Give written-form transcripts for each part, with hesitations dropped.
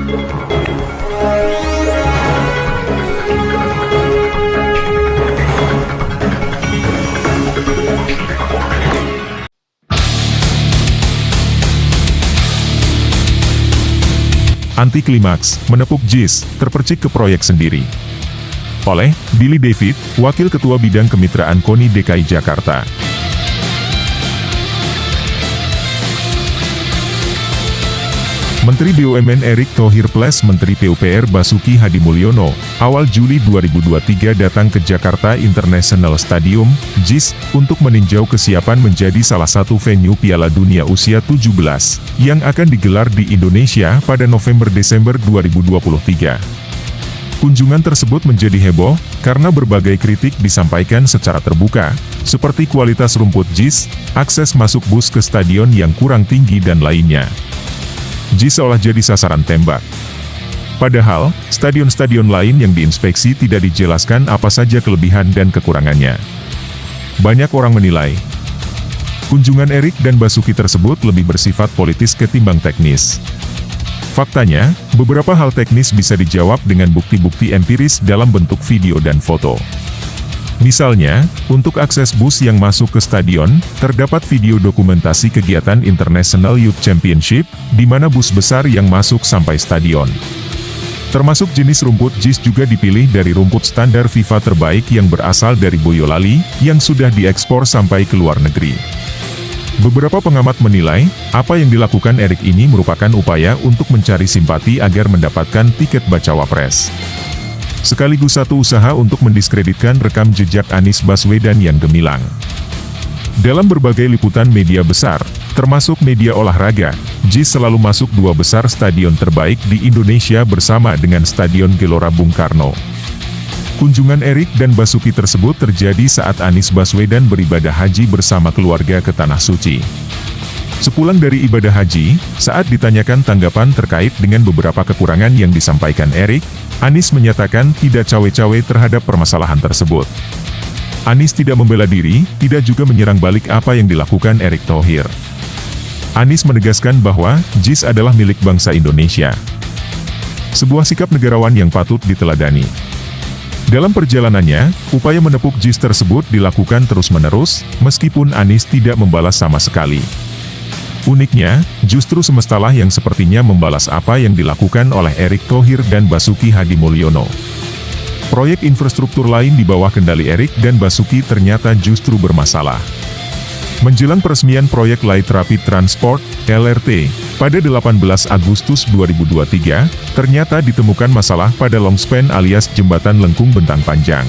Anti klimaks, menepuk JIS, terpercik ke proyek sendiri. Oleh Billy David, Wakil Ketua Bidang Kemitraan KONI DKI Jakarta. Menteri BUMN Erick Thohir plus Menteri PUPR Basuki Hadimulyono, awal Juli 2023 datang ke Jakarta International Stadium, JIS, untuk meninjau kesiapan menjadi salah satu venue Piala Dunia Usia 17, yang akan digelar di Indonesia pada November-Desember 2023. Kunjungan tersebut menjadi heboh, karena berbagai kritik disampaikan secara terbuka, seperti kualitas rumput JIS, akses masuk bus ke stadion yang kurang tinggi dan lainnya. JIS seolah jadi sasaran tembak. Padahal, stadion-stadion lain yang diinspeksi tidak dijelaskan apa saja kelebihan dan kekurangannya. Banyak orang menilai, kunjungan Erick dan Basuki tersebut lebih bersifat politis ketimbang teknis. Faktanya, beberapa hal teknis bisa dijawab dengan bukti-bukti empiris dalam bentuk video dan foto. Misalnya, untuk akses bus yang masuk ke stadion, terdapat video dokumentasi kegiatan International Youth Championship, di mana bus besar yang masuk sampai stadion. Termasuk jenis rumput JIS juga dipilih dari rumput standar FIFA terbaik yang berasal dari Boyolali, yang sudah diekspor sampai ke luar negeri. Beberapa pengamat menilai, apa yang dilakukan Erick ini merupakan upaya untuk mencari simpati agar mendapatkan tiket bacawa pres. Sekaligus satu usaha untuk mendiskreditkan rekam jejak Anies Baswedan yang gemilang. Dalam berbagai liputan media besar, termasuk media olahraga, JIS selalu masuk 2 besar stadion terbaik di Indonesia bersama dengan Stadion Gelora Bung Karno. Kunjungan Erick dan Basuki tersebut terjadi saat Anies Baswedan beribadah haji bersama keluarga ke Tanah Suci. Sepulang dari ibadah haji, saat ditanyakan tanggapan terkait dengan beberapa kekurangan yang disampaikan Erick, Anies menyatakan tidak cawe-cawe terhadap permasalahan tersebut. Anies tidak membela diri, tidak juga menyerang balik apa yang dilakukan Erick Thohir. Anies menegaskan bahwa JIS adalah milik bangsa Indonesia. Sebuah sikap negarawan yang patut diteladani. Dalam perjalanannya, upaya menepuk JIS tersebut dilakukan terus-menerus, meskipun Anies tidak membalas sama sekali. Uniknya, justru semestalah yang sepertinya membalas apa yang dilakukan oleh Erick Thohir dan Basuki Hadimulyono. Proyek infrastruktur lain di bawah kendali Erick dan Basuki ternyata justru bermasalah. Menjelang peresmian proyek Light Rapid Transport, LRT, pada 18 Agustus 2023, ternyata ditemukan masalah pada longspan alias jembatan lengkung bentang panjang.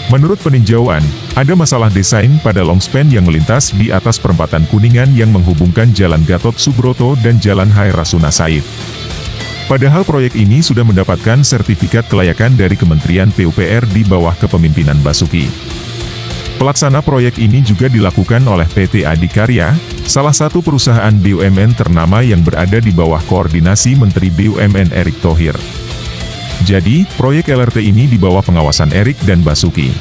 Menurut peninjauan, ada masalah desain pada longspan yang melintas di atas perempatan Kuningan yang menghubungkan Jalan Gatot Subroto dan Jalan Hai Rasuna Said. Padahal proyek ini sudah mendapatkan sertifikat kelayakan dari Kementerian PUPR di bawah kepemimpinan Basuki. Pelaksana proyek ini juga dilakukan oleh PT Adikarya, salah satu perusahaan BUMN ternama yang berada di bawah koordinasi Menteri BUMN Erick Thohir. Jadi, proyek LRT ini di bawah pengawasan Erick dan Basuki.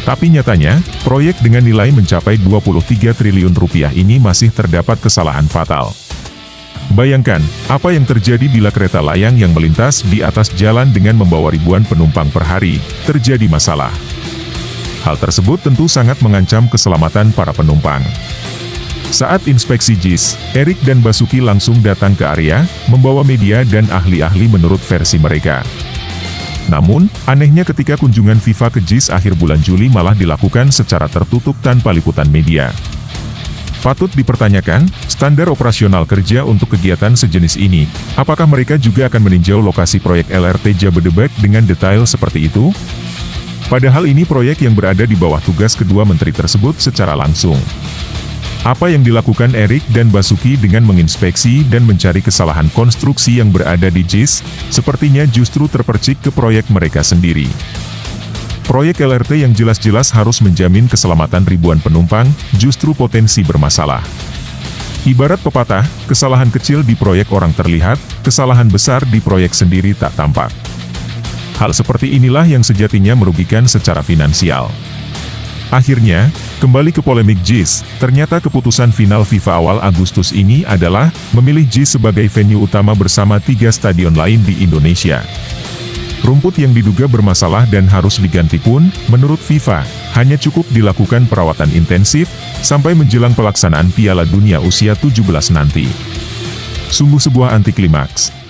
Tapi nyatanya, proyek dengan nilai mencapai 23 triliun rupiah ini masih terdapat kesalahan fatal. Bayangkan, apa yang terjadi bila kereta layang yang melintas di atas jalan dengan membawa ribuan penumpang per hari, terjadi masalah. Hal tersebut tentu sangat mengancam keselamatan para penumpang. Saat inspeksi JIS, Erick dan Basuki langsung datang ke area, membawa media dan ahli-ahli menurut versi mereka. Namun, anehnya ketika kunjungan FIFA ke JIS akhir bulan Juli malah dilakukan secara tertutup tanpa liputan media. Patut dipertanyakan, standar operasional kerja untuk kegiatan sejenis ini, apakah mereka juga akan meninjau lokasi proyek LRT Jabodebek dengan detail seperti itu? Padahal ini proyek yang berada di bawah tugas kedua menteri tersebut secara langsung. Apa yang dilakukan Erick dan Basuki dengan menginspeksi dan mencari kesalahan konstruksi yang berada di JIS, sepertinya justru terpercik ke proyek mereka sendiri. Proyek LRT yang jelas-jelas harus menjamin keselamatan ribuan penumpang, justru potensi bermasalah. Ibarat pepatah, kesalahan kecil di proyek orang terlihat, kesalahan besar di proyek sendiri tak tampak. Hal seperti inilah yang sejatinya merugikan secara finansial. Akhirnya, kembali ke polemik JIS, ternyata keputusan final FIFA awal Agustus ini adalah memilih JIS sebagai venue utama bersama 3 stadion lain di Indonesia. Rumput yang diduga bermasalah dan harus diganti pun, menurut FIFA, hanya cukup dilakukan perawatan intensif, sampai menjelang pelaksanaan Piala Dunia usia 17 nanti. Sungguh sebuah antiklimaks.